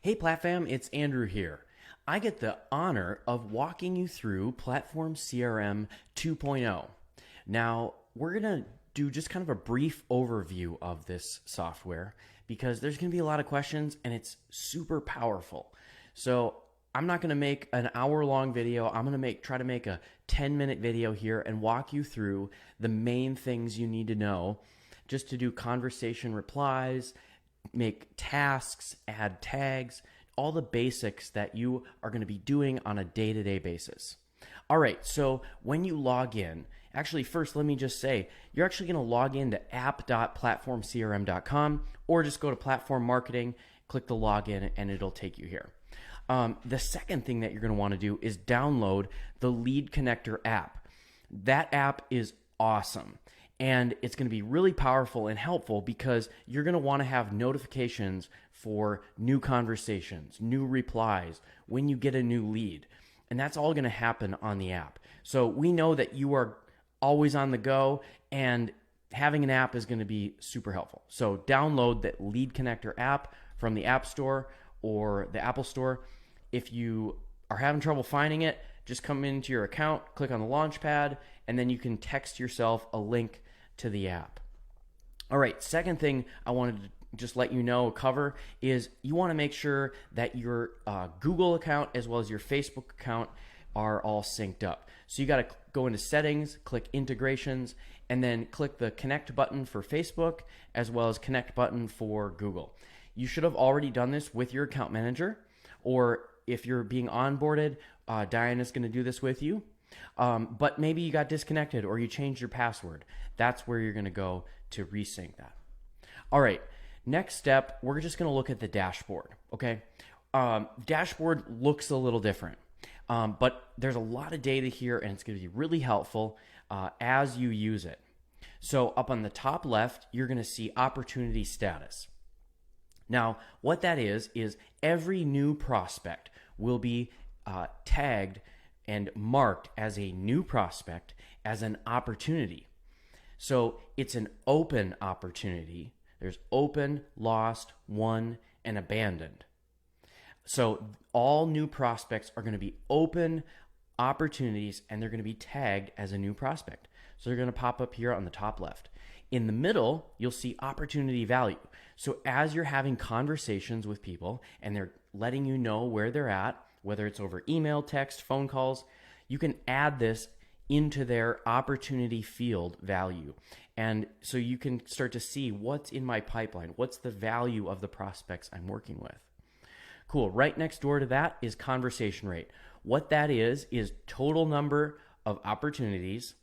Hey PlatFam, it's Andrew here. I get the honor of walking you through Platform CRM 2.0. Now, we're going to do just kind of a brief overview of this software because there's going to be a lot of questions and it's super powerful. So I'm not going to make an hour-long video. I'm going to try to make a 10-minute video here and walk you through the main things you need to know just to do conversation replies, make tasks, add tags, all the basics that you are going to be doing on a day-to-day basis. All right, so when you log in, actually first let me just say, you're actually going to log into app.platformcrm.com or just go to Platform Marketing, click the login, and it'll take you here. The second thing that you're going to want to do is download the Lead Connector app. That app is awesome. And it's going to be really powerful and helpful because you're going to want to have notifications for new conversations, new replies, when you get a new lead. And that's all going to happen on the app. So we know that you are always on the go, and having an app is going to be super helpful. So download that Lead Connector app from the App Store or the Apple Store. If you are having trouble finding it, just come into your account, click on the Launchpad, and then you can text yourself a link to the app. All right, second thing I wanted to just let you know, cover, is you want to make sure that your Google account as well as your Facebook account are all synced up. So you got to go into settings, click integrations, and then click the connect button for Facebook as well as connect button for Google. You should have already done this with your account manager, or if you're being onboarded, Diana's going to do this with you. But maybe you got disconnected or you changed your password. That's where you're going to go to resync that. All right, next step, we're just going to look at the dashboard, okay? Dashboard looks a little different, but there's a lot of data here and it's going to be really helpful as you use it. So up on the top left, you're going to see opportunity status. Now, what that is every new prospect will be tagged and marked as a new prospect as an opportunity. So it's an open opportunity. There's open, lost, won, and abandoned. So all new prospects are going to be open opportunities and they're going to be tagged as a new prospect. So they're going to pop up here on the top left. In the middle, you'll see opportunity value. So as you're having conversations with people and they're letting you know where they're at, whether it's over email, text, phone calls, you can add this into their opportunity field value. And so you can start to see what's in my pipeline, what's the value of the prospects I'm working with. Cool. Right next door to that is conversation rate. What that is total number of opportunities,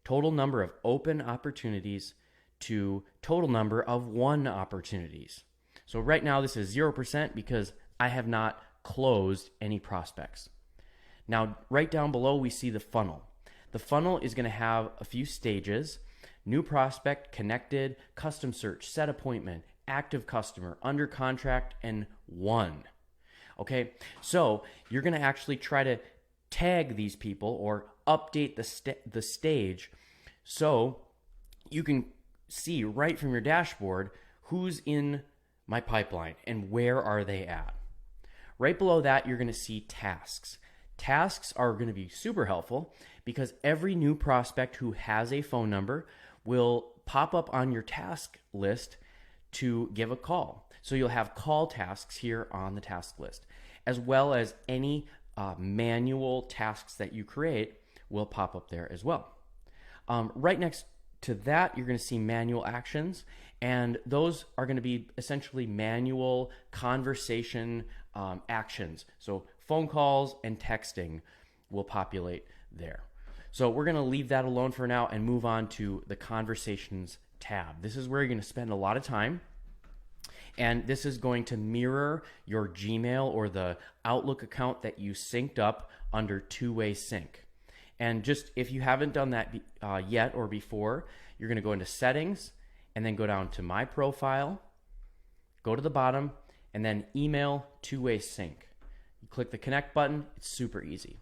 total number of open opportunities to total number of won opportunities. So right now this is 0% because I have not closed any prospects. Now, right down below, we see the funnel. The funnel is going to have a few stages: new prospect, connected, custom search, set appointment, active customer, under contract, and won. Okay, so you're going to actually try to tag these people or update the stage so you can see right from your dashboard who's in my pipeline and where are they at. Right below that, you're going to see tasks. Tasks are going to be super helpful because every new prospect who has a phone number will pop up on your task list to give a call. So you'll have call tasks here on the task list, as well as any manual tasks that you create will pop up there as well. Right next to that, you're going to see manual actions, and those are going to be essentially manual conversation actions. So phone calls and texting will populate there. So we're going to leave that alone for now and move on to the conversations tab. This is where you're going to spend a lot of time. And this is going to mirror your Gmail or the Outlook account that you synced up under two-way sync. And just if you haven't done that yet or before, you're going to go into settings and then go down to my profile, go to the bottom, and then email two-way sync. You click the connect button. It's super easy.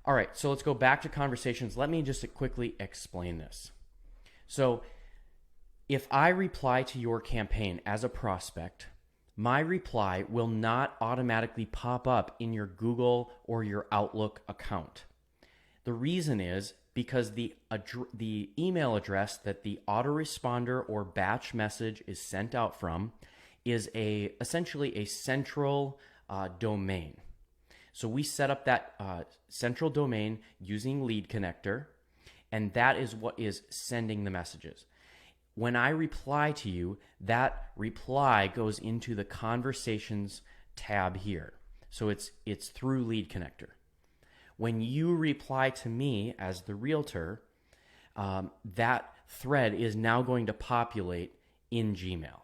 All right, so let's go back to conversations. Let me just quickly explain this. So if I reply to your campaign as a prospect, my reply will not automatically pop up in your Google or your Outlook account. The reason is because the email address that the autoresponder or batch message is sent out from is essentially a central domain. So we set up that central domain using Lead Connector, and that is what is sending the messages. When I reply to you, that reply goes into the Conversations tab here. So it's through Lead Connector. When you reply to me as the realtor, that thread is now going to populate in Gmail.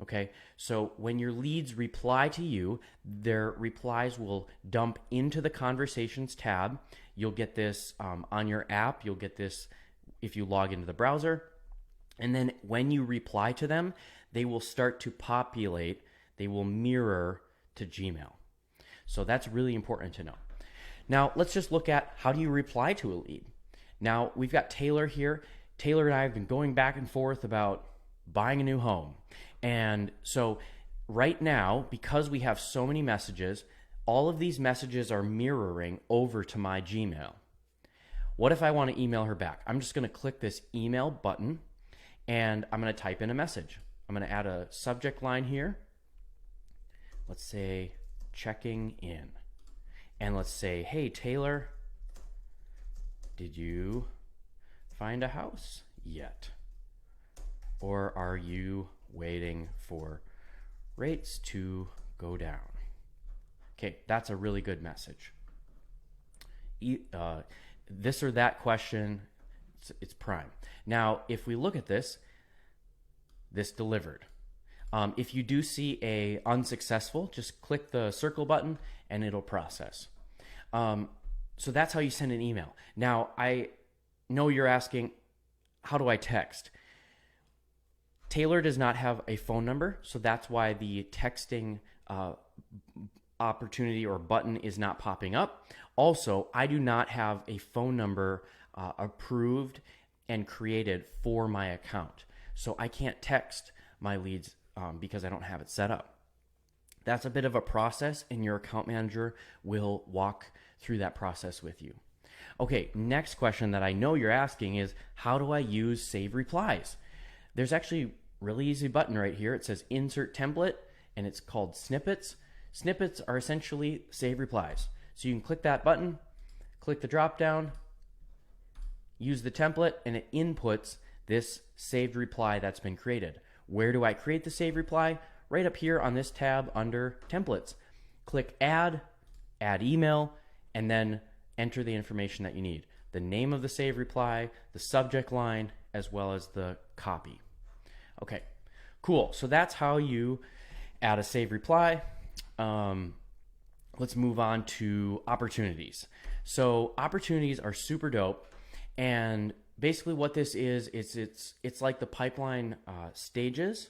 Okay, so when your leads reply to you, their replies will dump into the Conversations tab. You'll get this on your app. You'll get this if you log into the browser. And then when you reply to them, they will start to populate. They will mirror to Gmail. So that's really important to know. Now, let's just look at how do you reply to a lead. Now, we've got Taylor here. Taylor and I have been going back and forth about buying a new home. And so right now, because we have so many messages, all of these messages are mirroring over to my Gmail. What if I want to email her back? I'm just going to click this email button and I'm going to type in a message. I'm going to add a subject line here. Let's say checking in. And let's say, hey, Taylor, did you find a house yet? Or are you waiting for rates to go down? Okay, that's a really good message. This or that question, it's prime. Now, if we look at this delivered. If you do see a unsuccessful, just click the circle button and it'll process. So that's how you send an email. Now, I know you're asking, how do I text? Taylor does not have a phone number, so that's why the texting opportunity or button is not popping up. Also, I do not have a phone number approved and created for my account. So I can't text my leads because I don't have it set up. That's a bit of a process, and your account manager will walk through that process with you. Okay, next question that I know you're asking is, how do I use Save Replies? There's actually a really easy button right here. It says Insert Template, and it's called Snippets. Snippets are essentially Save Replies. So you can click that button, click the drop down, use the template, and it inputs this saved reply that's been created. Where do I create the saved reply? Right up here on this tab under Templates. Click Add, Add Email, and then enter the information that you need. The name of the saved reply, the subject line, as well as the copy. Okay, cool. So that's how you add a saved reply. Let's move on to opportunities. So opportunities are super dope, and basically what this is it's like the pipeline stages,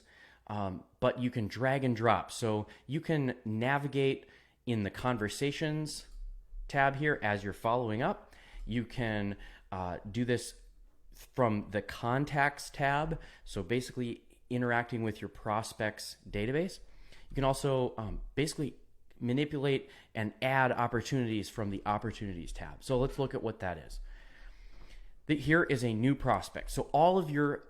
but you can drag and drop. So you can navigate in the Conversations tab here as you're following up. You can do this from the Contacts tab, so basically interacting with your prospects database. You can also basically manipulate and add opportunities from the Opportunities tab. So let's look at what that is. Here is a new prospect. So all of your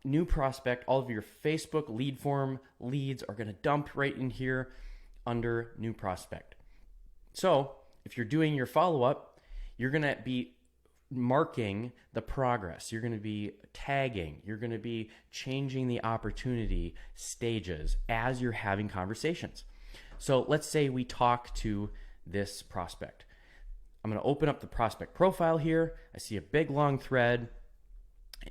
new prospect, all of your Facebook lead form leads are going to dump right in here under new prospect. So if you're doing your follow-up, you're going to be marking the progress. You're going to be tagging. You're going to be changing the opportunity stages as you're having conversations. So let's say we talk to this prospect. I'm going to open up the prospect profile here. I see a big long thread,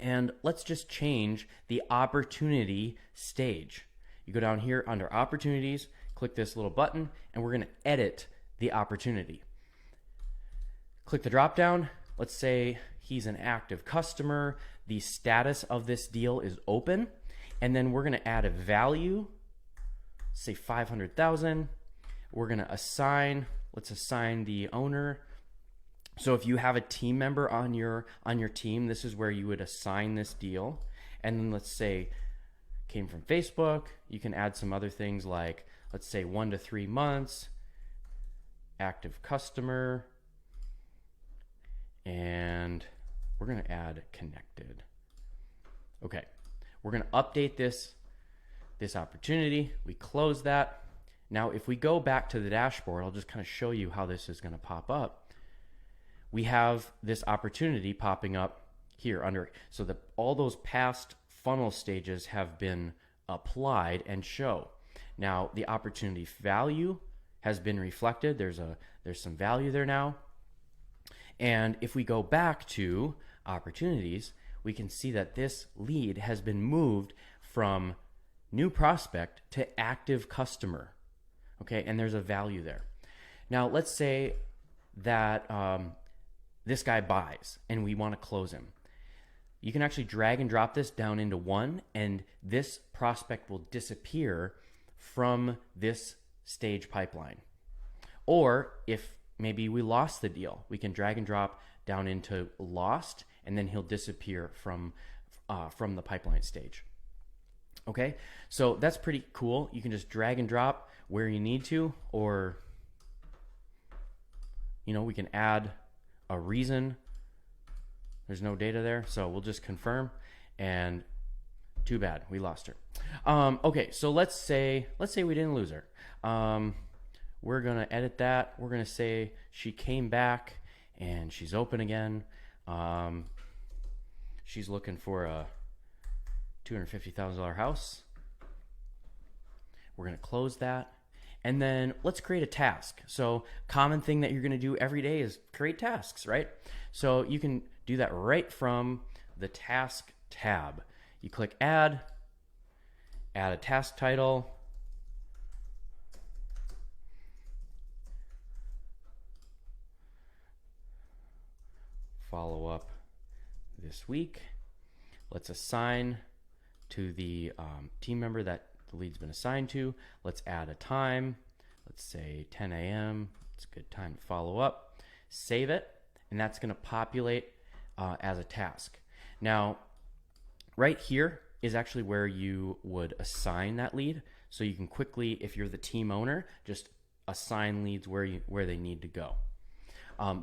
and let's just change the opportunity stage. You go down here under opportunities, click this little button, and we're going to edit the opportunity. Click the drop down. Let's say he's an active customer. The status of this deal is open, and then we're going to add a value, say 500,000. We're going to assign, let's assign the owner. So if you have a team member on your team, this is where you would assign this deal. And then let's say came from Facebook. You can add some other things like, let's say 1 to 3 months, active customer, and we're going to add connected. Okay, we're going to update this opportunity. We close that. Now, if we go back to the dashboard, I'll just kind of show you how this is going to pop up. We have this opportunity popping up here under, so that all those past funnel stages have been applied and show. Now, the opportunity value has been reflected. There's some value there now. And if we go back to opportunities, we can see that this lead has been moved from new prospect to active customer. Okay, and there's a value there. Now, let's say that this guy buys and we want to close him. You can actually drag and drop this down into 1, and this prospect will disappear from this stage pipeline. Or if maybe we lost the deal, we can drag and drop down into lost, and then he'll disappear from the pipeline stage. Okay, so that's pretty cool. You can just drag and drop where you need to, or we can add a reason. There's no data there, so we'll just confirm, and too bad, we lost her. Okay, so let's say we didn't lose her. We're gonna edit that. We're gonna say she came back and she's open again. She's looking for a $250,000 house. We're gonna close that. And then let's create a task. So common thing that you're gonna do every day is create tasks, right? So you can do that right from the task tab. You click add a task title, follow up this week. Let's assign to the team member that the lead's been assigned to. Let's add a time. Let's say 10 a.m. It's a good time to follow up. Save it, and that's going to populate as a task. Now, right here is actually where you would assign that lead. So you can quickly, if you're the team owner, just assign leads where they need to go.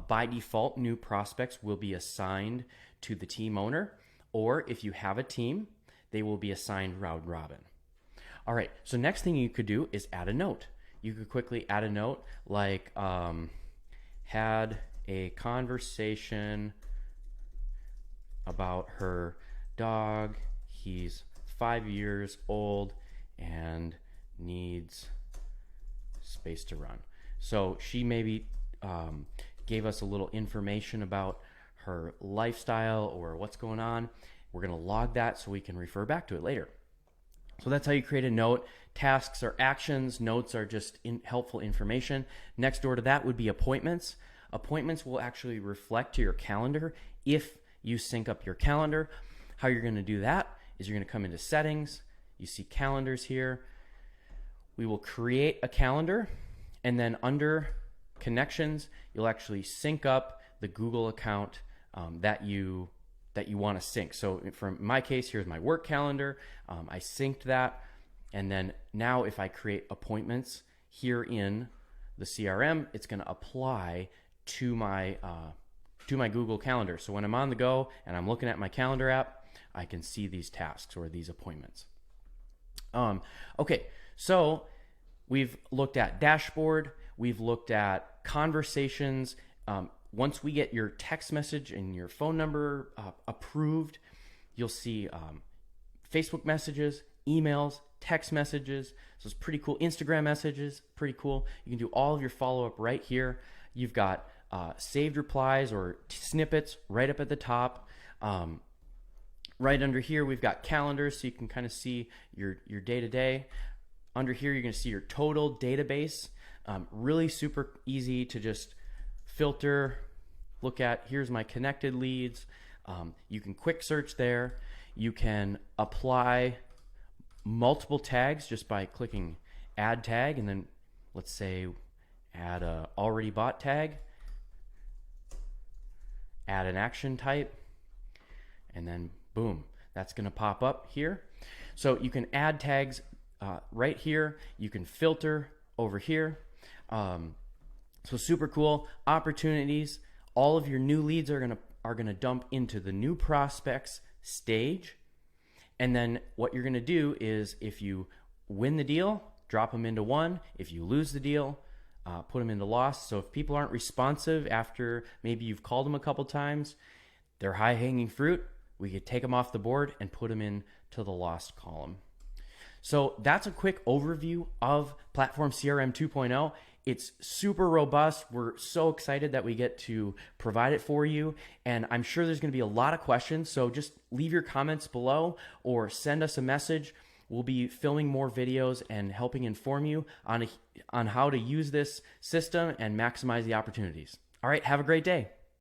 By default, new prospects will be assigned to the team owner, or if you have a team, they will be assigned round robin. All right, so next thing you could do is add a note. You could quickly add a note like, had a conversation about her dog. He's 5 years old and needs space to run. So she maybe gave us a little information about her lifestyle or what's going on. We're going to log that so we can refer back to it later. So that's how you create a note. Tasks are actions. Notes are just helpful information. Next door to that would be appointments. Appointments will actually reflect to your calendar if you sync up your calendar. How you're going to do that is you're going to come into settings. You see calendars here. We will create a calendar, and then under connections, you'll actually sync up the Google account that you want to sync. So for my case, here's my work calendar. I synced that. And then now if I create appointments here in the CRM, it's going to apply to my Google Calendar. So when I'm on the go and I'm looking at my calendar app, I can see these tasks or these appointments. Okay, so we've looked at dashboard. We've looked at conversations. Once we get your text message and your phone number approved, you'll see Facebook messages, emails, text messages. So it's pretty cool. Instagram messages, pretty cool. You can do all of your follow-up right here. You've got saved replies or snippets right up at the top. Right under here, we've got calendars, so you can kind of see your day-to-day. Under here, you're going to see your total database. Really super easy to just filter, look at, here's my connected leads. You can quick search there. You can apply multiple tags just by clicking add tag, and then let's say add a already bought tag, add an action type, and then boom, that's going to pop up here. So you can add tags right here. You can filter over here. So super cool. Opportunities. All of your new leads are gonna dump into the new prospects stage. And then what you're gonna do is, if you win the deal, drop them into one. If you lose the deal, put them into lost. So if people aren't responsive after maybe you've called them a couple times, they're high hanging fruit. We could take them off the board and put them into the lost column. So that's a quick overview of Platform CRM 2.0. It's super robust. We're so excited that we get to provide it for you. And I'm sure there's going to be a lot of questions. So just leave your comments below or send us a message. We'll be filming more videos and helping inform you on how to use this system and maximize the opportunities. All right, have a great day.